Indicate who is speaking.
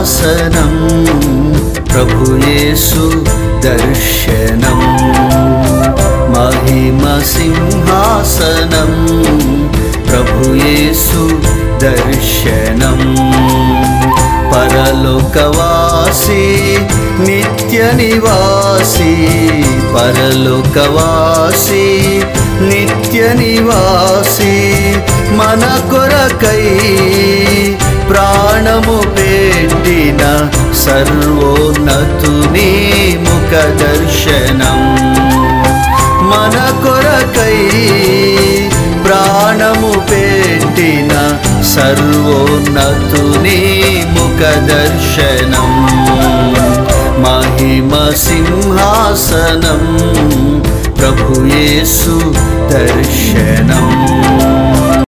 Speaker 1: సింహాసనం ప్రభు యేసు దర్శనం మహిమ సింహాసనం ప్రభు యేసు దర్శనం పరలోకవాసి నిత్య నివాసి పరలోకవాసి నిత్య నివాసి మన కొరకై ప్రాణము పెట్టిన సర్వోన్నతుని ముఖ దర్శనం మన కొరకై ప్రాణము పెట్టిన సర్వోన్నతుని ముఖ దర్శనం మహిమ సింహాసనం ప్రభు యేసు దర్శనం